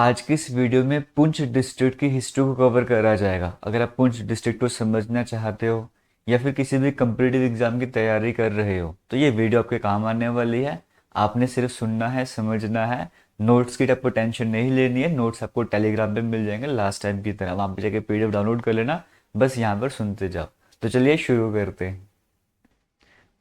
आज की इस वीडियो में पुंछ डिस्ट्रिक्ट की हिस्ट्री को कवर करा जाएगा। अगर आप पुंछ डिस्ट्रिक्ट को समझना चाहते हो या फिर किसी भी कम्पिटिटिव एग्जाम की तैयारी कर रहे हो तो ये वीडियो आपके काम आने वाली है। आपने सिर्फ सुनना है, समझना है। नोट्स की आपको टेंशन नहीं लेनी है। नोट्स आपको टेलीग्राम पे मिल जाएंगे लास्ट टाइम की तरह। वहाँ पे जाके पीडीएफ डाउनलोड कर लेना, बस यहाँ पर सुनते जाओ। तो चलिए शुरू करते हैं।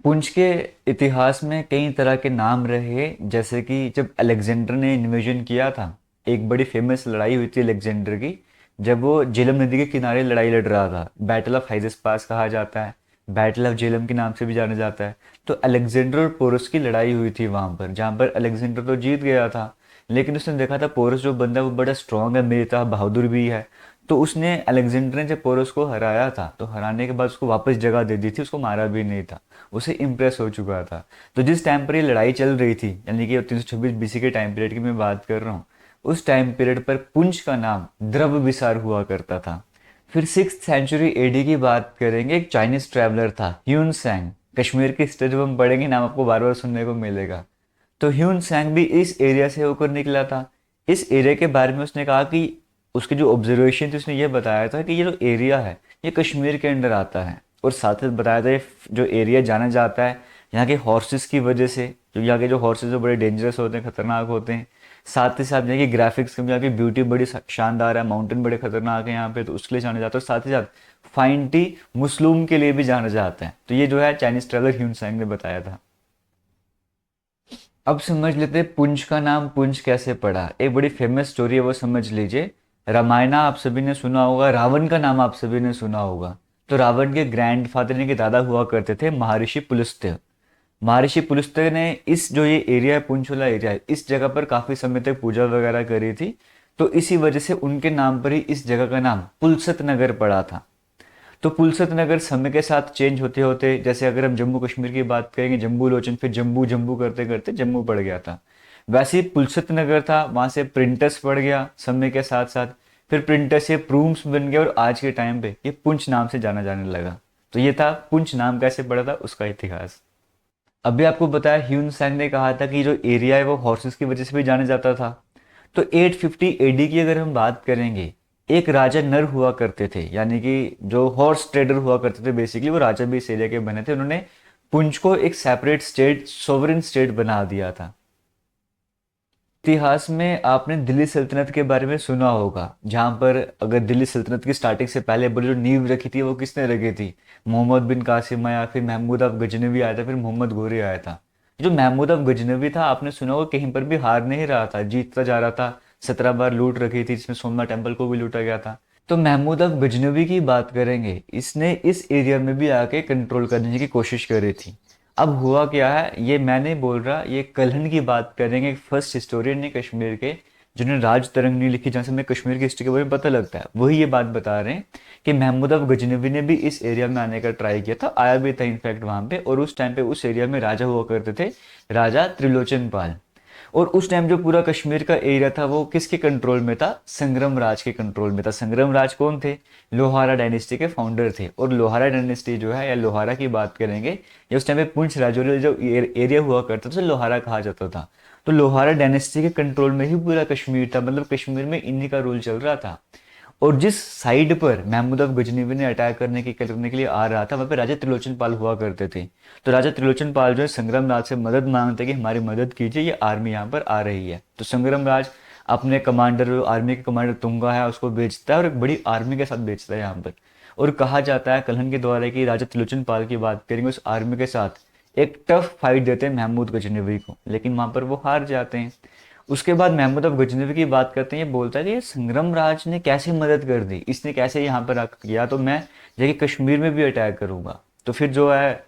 पुंछ के इतिहास में कई तरह के नाम रहे, जैसे कि जब अलेक्जेंडर ने इन्वेजन किया था, एक बड़ी फेमस लड़ाई हुई थी अलेक्जेंडर की, जब वो झेलम नदी के किनारे लड़ाई लड़ रहा था। बैटल ऑफ हाइजेस पास कहा जाता है, बैटल ऑफ झेलम के नाम से भी जाना जाता है। तो अलेक्जेंडर और पोरस की लड़ाई हुई थी वहां पर, जहां पर अलेक्जेंडर तो जीत गया था, लेकिन उसने देखा था पोरस जो बंदा है वो बड़ा स्ट्रांग है, मेरे था बहादुर भी है। तो उसने अलेक्जेंडर ने जब पोरस को हराया था तो हराने के बाद उसको वापस जगह दे दी थी, उसको मारा भी नहीं था, उसे इम्प्रेस हो चुका था। तो जिस टाइम पर ये लड़ाई चल रही थी, यानी कि 326 बीसी के टाइम पीरियड की मैं बात कर रहा हूँ, उस टाइम पीरियड पर पुंछ का नाम द्रव विसार हुआ करता था। फिर 6th सेंचुरी एडी की बात करेंगे। एक चाइनीज ट्रैवलर था ह्यून सैंग। कश्मीर की हिस्ट्री जब हम पढ़ेंगे नाम आपको बार बार सुनने को मिलेगा। तो ह्यून सैंग भी इस एरिया से होकर निकला था। इस एरिया के बारे में उसने कहा कि उसकी जो ऑब्जर्वेशन थी उसने ये बताया था कि ये जो एरिया है ये कश्मीर के अंडर आता है। और साथ ही बताया था ये जो एरिया जाना जाता है यहाँ के हॉर्सेस की वजह से, क्योंकि यहाँ के जो हॉर्सेस बड़े डेंजरस होते हैं, खतरनाक होते हैं। साथ ही साथ यहाँ की ग्राफिक्स, यहाँ की ब्यूटी बड़ी शानदार है, माउंटेन बड़े खतरनाक है यहाँ पे, तो उसके लिए जाना जाता है। और साथ ही साथ फाइन टी मुस्लिम के लिए भी जाना जाता है। तो ये जो है चाइनीज ट्रेवलर ह्यून सैंग ने बताया था। अब समझ लेते हैं पुंछ का नाम पुंछ कैसे पड़ा। एक बड़ी फेमस स्टोरी है, वो समझ लीजिए। रामायणा आप सभी ने सुना होगा, रावण का नाम आप सभी ने सुना होगा। तो रावण के ग्रैंडफादर यानी कि दादा हुआ करते थे महर्षि पुलस्त्य। महर्षि पुलस्त्य ने इस जो ये एरिया है, पुंछ वाला एरिया है, इस जगह पर काफी समय तक पूजा वगैरह करी थी। तो इसी वजह से उनके नाम पर ही इस जगह का नाम पुलसत नगर पड़ा था। तो पुलसत नगर समय के साथ चेंज होते होते, जैसे अगर हम जम्मू कश्मीर की बात करेंगे, जम्बू लोचन, फिर जम्बू जम्बू करते करते जम्मू पड़ गया था। वैसे ही पुलसत नगर था, वहां से प्रिंटस पड़ गया समय के साथ साथ। फिर प्रिंटस से प्रूम्स बन गया और आज के टाइम पे ये पुंछ नाम से जाना जाने लगा। तो ये था पुंछ नाम कैसे पड़ा था उसका इतिहास। अभी आपको बताया ह्यून सैंग ने कहा था कि जो एरिया है वो हॉर्सेस की वजह से भी जाना जाता था। तो 850 एडी की अगर हम बात करेंगे, एक राजा नर हुआ करते थे, यानी कि जो हॉर्स ट्रेडर हुआ करते थे, बेसिकली वो राजा भी इस एरिया के बने थे। उन्होंने पुंछ को एक सेपरेट स्टेट, सोवरेन स्टेट बना दिया था। इतिहास में आपने दिल्ली सल्तनत के बारे में सुना होगा, जहां पर अगर दिल्ली सल्तनत की स्टार्टिंग से पहले बोले जो नींव रखी थी वो किसने रखी थी? मोहम्मद बिन कासिम आया, फिर महमूद ऑफ गजनवी आया था, फिर मोहम्मद घोरी आया था। जो महमूद ऑफ गजनवी था, आपने सुना होगा, कहीं पर भी हार नहीं रहा था, जीतता जा रहा था। 17 बार लूट रखी थी, जिसमें सोमनाथ टेम्पल को भी लूटा गया था। तो महमूद ऑफ गजनवी की बात करेंगे, इसने इस एरिया में भी आके कंट्रोल करने की कोशिश करी थी। अब हुआ क्या है, ये मैं नहीं बोल रहा, ये कल्हण की बात करेंगे, फर्स्ट हिस्टोरियन ने कश्मीर के, जिन्होंने राज तरंगनी लिखी, जहाँ से हमें कश्मीर की हिस्ट्री के बारे में पता लगता है, वही ये बात बता रहे हैं कि महमूद ऑफ गजनवी ने भी इस एरिया में आने का ट्राई किया था, आया भी था इनफैक्ट वहां पे। और उस टाइम पे उस एरिया में राजा हुआ करते थे, राजा त्रिलोचन पाल। और उस टाइम जो पूरा कश्मीर का एरिया था वो किसके कंट्रोल में था? संग्राम राज के कंट्रोल में था। संग्राम राज कौन थे? लोहारा डायनेस्टी के फाउंडर थे। और लोहारा डायनेस्टी जो है, या लोहारा की बात करेंगे, या उस टाइम पे पुंछ राजौरी जो एरिया हुआ करता था उसे लोहारा कहा जाता था। तो लोहारा डायनेस्टी के कंट्रोल में ही पूरा कश्मीर था, मतलब कश्मीर में इन्हीं का रूल चल रहा था। और जिस साइड पर महमूद ऑफ गजनवी ने अटैक करने के लिए आ रहा था, वहां पे राजा त्रिलोचन पाल हुआ करते थे। तो राजा त्रिलोचन पाल जो है संग्राम राज से मदद मांगते कि हमारी मदद कीजिए, ये आर्मी यहाँ पर आ रही है। तो संग्राम राज अपने कमांडर, आर्मी के कमांडर तुंगा है, उसको बेचता है और एक बड़ी आर्मी के साथ बेचता है यहाँ पर। और कहा जाता है कल्हण के द्वारा कि राजा त्रिलोचन पाल की बात करेंगे, उस आर्मी के साथ एक टफ फाइट देते हैं महमूद गजनवी को, लेकिन वहां पर वो हार जाते हैं। उसके बाद महमूद ऑफ गजनवी की बात करते हैं, ये बोलता है कि ये संग्राम राज ने कैसे मदद कर दी, इसने कैसे यहाँ पर आकर किया, तो मैं जाके कश्मीर में भी अटैक करूंगा। तो फिर जो है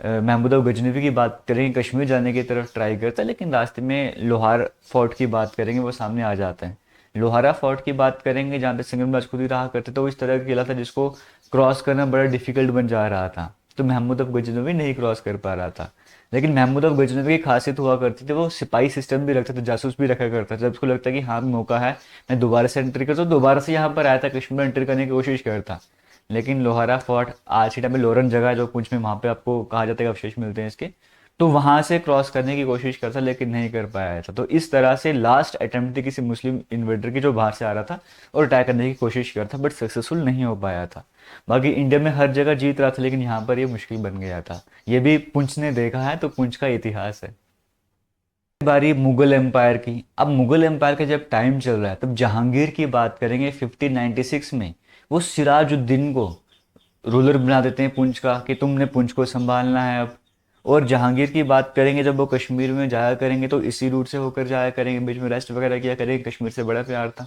महमूद ऑफ गजनवी की बात करेंगे, कश्मीर जाने की तरफ ट्राई करता है, लेकिन रास्ते में लोहार फोर्ट की बात करेंगे, वो सामने आ जाता है। लोहारा फोर्ट की बात करेंगे, जहाँ पे संग्राम राज खुद ही रहा करते, तो इस तरह का किला था जिसको क्रॉस करना बड़ा डिफिकल्ट बन जा रहा था। तो महमूद ऑफ गजनवी नहीं क्रॉस कर पा रहा था। लेकिन महमूद ऑफ गजनवी की खासियत हुआ करती थी, वो सिपाही सिस्टम भी रखता था, जासूस भी रखा करता था। जब उसको लगता कि हाँ मौका है, मैं दोबारा से एंट्री करता, तो दोबारा से यहाँ पर आया था, कश्मीर में एंट्री करने की कोशिश करता। लेकिन लोहारा फोर्ट आज के टाइम में लोरन जगह है जो पुंछ में, वहाँ पे आपको कहा जाता है कि अवशेष मिलते हैं इसके। तो वहां से क्रॉस करने की कोशिश करता लेकिन नहीं कर पाया था। तो इस तरह से लास्ट अटेम्प्ट थी किसी मुस्लिम इन्वेडर की जो बाहर से आ रहा था और अटैक करने की कोशिश करता, बट सक्सेसफुल नहीं हो पाया था। बाकी इंडिया में हर जगह जीत रहा था, लेकिन यहाँ पर ये मुश्किल बन गया था। ये भी पुंछ ने देखा है, तो पुंछ का इतिहास है। बारी मुगल एम्पायर की। अब मुगल एम्पायर का जब टाइम चल रहा है, तब जहांगीर की बात करेंगे 1596 में। वो सिराजुद्दीन को रूलर बना देते हैं पुंछ का, कि तुमने पुंछ को संभालना है अब। और जहांगीर की बात करेंगे, जब वो कश्मीर में जाया करेंगे तो इसी रूट से होकर जाया करेंगे, बीच में रेस्ट वगैरह किया करेंगे, कश्मीर से बड़ा प्यार था।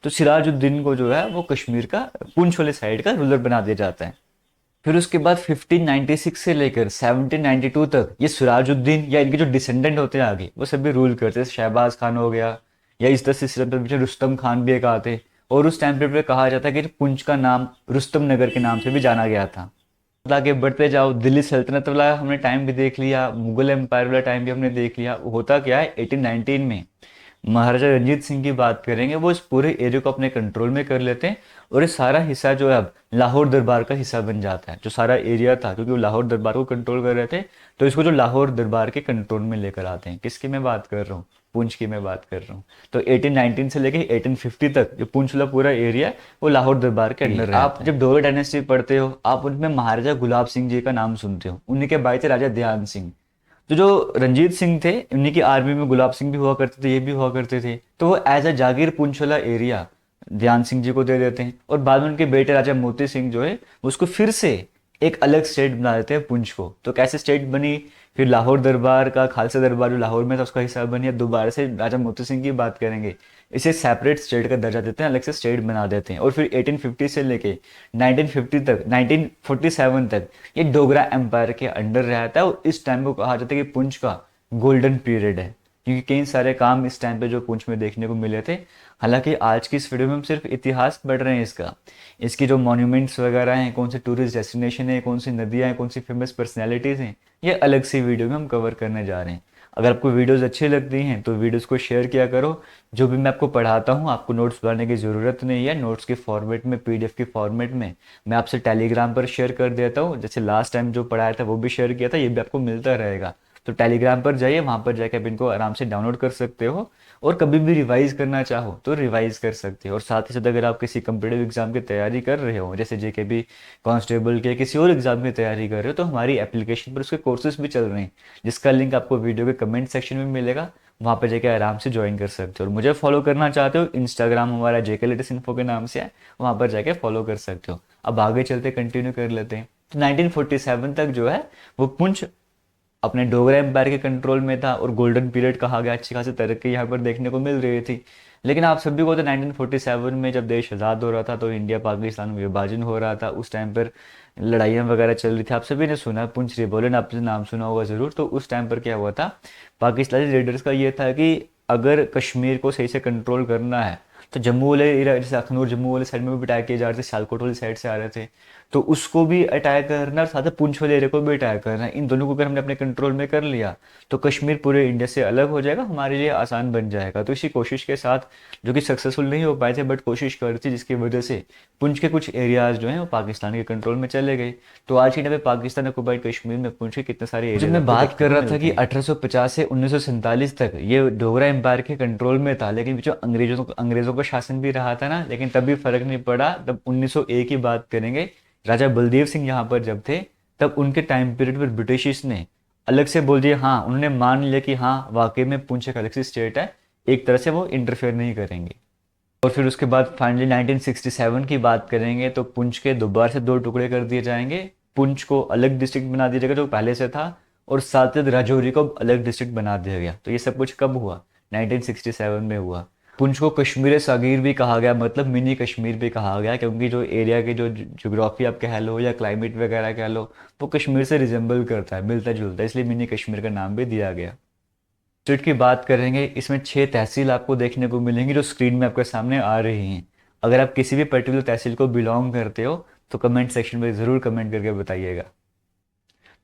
तो सिराजुद्दीन को जो है वो कश्मीर का पुंछ वाले साइड का रूलर बना दिया जाता है। फिर उसके बाद 1596 से लेकर 1792 तक ये सिराजुद्दीन या इनके जो डिसेंडेंट होते हैं आगे, वो सभी रूल करते हैं। शहबाज खान हो गया, या इस तरह से पीछे रुस्तम खान भी एक आते। और उस टाइम पे कहा जाता है कि पुंछ का नाम रुस्तम नगर के नाम से भी जाना गया था। आगे बढ़ते जाओ, दिल्ली सल्तनत वाला हमने टाइम भी देख लिया, मुगल एम्पायर वाला टाइम भी हमने देख लिया। होता क्या है, 1819 में महाराजा रंजीत सिंह की बात करेंगे, वो इस पूरे एरिया को अपने कंट्रोल में कर लेते हैं। और ये सारा हिस्सा जो है अब लाहौर दरबार का हिस्सा बन जाता है, जो सारा एरिया था, क्योंकि वो लाहौर दरबार को कंट्रोल कर रहे थे। तो इसको जो लाहौर दरबार के कंट्रोल में लेकर आते हैं। किसकी मैं बात कर रहा हूँ, पुंछ की मैं बात कर रहा हूँ। तो 1819 से लेकर 1850 तक जो पुंछ वाला पूरा एरिया है, वो लाहौर दरबार के अंडर रहता है। आप जब डोगरा डायनेस्टी पढ़ते हो, आप उनमें महाराजा गुलाब सिंह जी का नाम सुनते हो। उन्हीं के भाई थे राजा ध्यान सिंह। तो जो रंजीत सिंह थे, उन्हीं की आर्मी में गुलाब सिंह भी हुआ करते थे, ये भी हुआ करते थे। तो वो एज अ जागीर पुंछ वाला एरिया ध्यान सिंह जी को दे देते हैं। और बाद में उनके बेटे राजा मोती सिंह जो है, उसको फिर से एक अलग स्टेट बना देते हैं पुंछ को। तो कैसे स्टेट बनी, फिर लाहौर दरबार का खालसा दरबार जो लाहौर में था उसका हिस्सा बनी। दोबारा से राजा मोती सिंह की बात करेंगे, इसे सेपरेट स्टेट का दर्जा देते हैं, अलग से स्टेट बना देते हैं। और फिर 1850 से लेके 1950 तक 1947 तक ये डोगरा एम्पायर के अंडर रहता है। और इस टाइम को कहा जाता है कि पुंछ का गोल्डन पीरियड है, क्योंकि कई सारे काम इस टाइम पे जो पुंछ में देखने को मिले थे। हालांकि आज की इस वीडियो में हम सिर्फ इतिहास पढ़ रहे हैं इसका, इसकी जो मॉन्यूमेंट्स वगैरह हैं, कौन से टूरिस्ट डेस्टिनेशन है, कौन सी नदियाँ हैं, कौन सी फेमस पर्सनैलिटीज़ हैं, ये अलग सी वीडियो में हम कवर करने जा रहे हैं। अगर आपको वीडियोज़ अच्छी लगती हैं तो वीडियोज़ को शेयर किया करो। जो भी मैं आपको पढ़ाता हूँ, आपको नोट्स बनाने की ज़रूरत नहीं है। नोट्स के फॉर्मेट में, पीडीएफ के फॉर्मेट में मैं आपसे टेलीग्राम पर शेयर कर देता हूँ। जैसे लास्ट टाइम जो पढ़ाया था वो भी शेयर किया था, ये भी आपको मिलता रहेगा। तो टेलीग्राम पर जाइए, वहाँ पर जाकर आप इनको आराम से डाउनलोड कर सकते हो। और कभी भी रिवाइज करना चाहो तो रिवाइज कर सकते हो। और साथ ही साथ अगर आप किसी कंपटीटिव एग्जाम की तैयारी कर रहे हो, जैसे जेकेबी कांस्टेबल के किसी और एग्जाम की तैयारी कर रहे हो, तो हमारी एप्लीकेशन पर उसके कोर्सेज भी चल रहे हैं, जिसका लिंक आपको वीडियो के कमेंट सेक्शन में मिलेगा। वहाँ पर जाकर आराम से ज्वाइन कर सकते हो। और मुझे फॉलो करना चाहते हो, इंस्टाग्राम हमारा जेके लेटेस्ट इन्फो के नाम से है, वहाँ पर जाके फॉलो कर सकते हो। अब आगे चलते कंटिन्यू कर लेते हैं। तो 1947 तक जो है वो पुंछ अपने डोगरा एम्पायर के कंट्रोल में था, और गोल्डन पीरियड कहा गया। अच्छी खासी तरक्की यहाँ पर देखने को मिल रही थी। लेकिन आप सभी को तो 1947 में जब देश आज़ाद हो रहा था, तो इंडिया पाकिस्तान में विभाजन हो रहा था, उस टाइम पर लड़ाइयाँ वगैरह चल रही थी। आप सभी ने सुना पुंछ रिवॉल्यूशन, आपने नाम सुना होगा ज़रूर। तो उस टाइम पर क्या हुआ था, पाकिस्तानी लीडर्स का ये था कि अगर कश्मीर को सही से कंट्रोल करना है, तो जम्मू वाले एरिया, जैसे अखनूर जम्मू वाले साइड में भी अटैक किए जा रहे थे, सियालकोट वाली साइड से आ रहे थे, तो उसको भी अटैक करना, और साथ ही पुंछ वाले एरिया को भी अटैक करना। इन दोनों को अगर हमने अपने कंट्रोल में कर लिया, तो कश्मीर पूरे इंडिया से अलग हो जाएगा, हमारे लिए आसान बन जाएगा। तो इसी कोशिश के साथ, जो कि सक्सेसफुल नहीं हो पाए थे, बट कोशिश कर रही थी, जिसकी वजह से पुंछ के कुछ एरियाज जो हैं वो पाकिस्तान के कंट्रोल में चले गए। तो आज के टाइम पे पाकिस्तान ऑक्युपाइड कश्मीर में पुंछ के कितने सारे एरिया, मैं बात कर रहा था कि 1850 से 1947 तक ये डोगरा एम्पायर के कंट्रोल में था। लेकिन जो अंग्रेजों का शासन भी रहा था ना, लेकिन तब भी फर्क नहीं पड़ा। तब 1901 की बात करेंगे, राजा बलदेव सिंह यहाँ पर जब थे, तब उनके टाइम पीरियड पर ब्रिटिशियर्स ने अलग से बोल दिया, हाँ उन्होंने मान लिया कि हाँ वाकई में पुंछ एक अलग सी स्टेट है, एक तरह से वो इंटरफेयर नहीं करेंगे। और फिर उसके बाद फाइनली 1967 की बात करेंगे, तो पुंछ के दोबारा से दो टुकड़े कर दिए जाएंगे। पुंछ को अलग डिस्ट्रिक्ट बना दिया जाएगा जो पहले से था, और साथ ही राजौरी को अलग डिस्ट्रिक्ट बना दिया गया। तो ये सब कुछ कब हुआ, 1967 में हुआ। पुंछ को कश्मीर सागीर भी कहा गया, मतलब मिनी कश्मीर भी कहा गया, क्योंकि जो एरिया के जो ज्योग्राफी आप कह लो या क्लाइमेट वगैरह कह लो, वो कश्मीर से रिजेंबल करता है, मिलता जुलता है, इसलिए मिनी कश्मीर का नाम भी दिया गया। स्टेट की बात करेंगे, इसमें 6 तहसील आपको देखने को मिलेंगी, जो स्क्रीन में आपके सामने आ रही हैं। अगर आप किसी भी पर्टिकुलर तहसील को बिलोंग करते हो, तो कमेंट सेक्शन में ज़रूर कमेंट करके बताइएगा।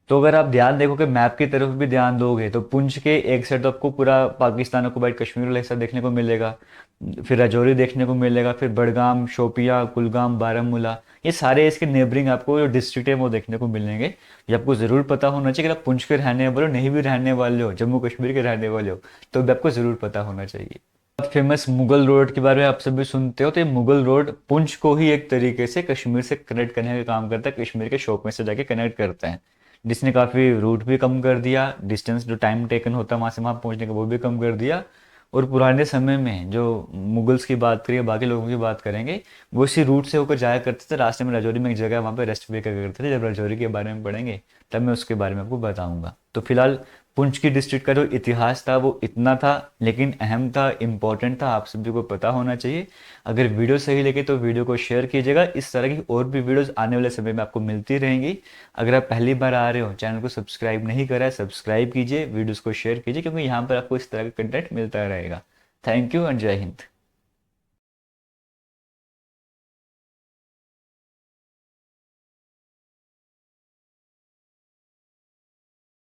तो अगर आप ध्यान देखोगे, मैप की तरफ भी ध्यान दोगे, तो पुंछ के एक साइड तो आपको पूरा पाकिस्तान ऑक्युपाइड कश्मीर वाला हिस्सा देखने को मिलेगा। फिर राजौरी देखने को मिलेगा, फिर बड़गाम, शोपियाँ, कुलगाम, बारामूला, ये सारे इसके नेबरिंग आपको जो डिस्ट्रिक्ट है वो देखने को मिलेंगे। ये आपको ज़रूर पता होना चाहिए। अगर आप पुंछ के रहने वाले हो, नहीं भी रहने वाले हो, जम्मू कश्मीर के रहने वाले हो, तो भी आपको ज़रूर पता होना चाहिए। बहुत फेमस मुगल रोड के बारे में आप सभी सुनते हो, तो ये मुगल रोड पुंछ को ही एक तरीके से कश्मीर से कनेक्ट करने का काम करता है, कश्मीर के शोपियां से जाके कनेक्ट करता है, जिसने काफ़ी रूट भी कम कर दिया, डिस्टेंस जो टाइम टेकन होता है वहाँ से वहाँ पहुँचने का वो भी कम कर दिया। और पुराने समय में जो मुगल्स की बात करें, बाकी लोगों की बात करेंगे, वो इसी रूट से होकर जाया करते थे। रास्ते में राजौरी में एक जगह है, वहाँ पे रेस्ट भी करा करते थे। जब राजौरी के बारे में पढ़ेंगे तब मैं उसके बारे में आपको बताऊंगा। तो फिलहाल पुंछ की डिस्ट्रिक्ट का जो इतिहास था वो इतना था, लेकिन अहम था, इम्पोर्टेंट था, आप सभी को पता होना चाहिए। अगर वीडियो सही लगे तो वीडियो को शेयर कीजिएगा। इस तरह की और भी वीडियोस आने वाले समय में आपको मिलती रहेंगी। अगर आप पहली बार आ रहे हो, चैनल को सब्सक्राइब नहीं करा है, सब्सक्राइब कीजिए, वीडियोस को शेयर कीजिए, क्योंकि यहाँ पर आपको इस तरह का कंटेंट मिलता रहेगा। थैंक यू एंड जय हिंद।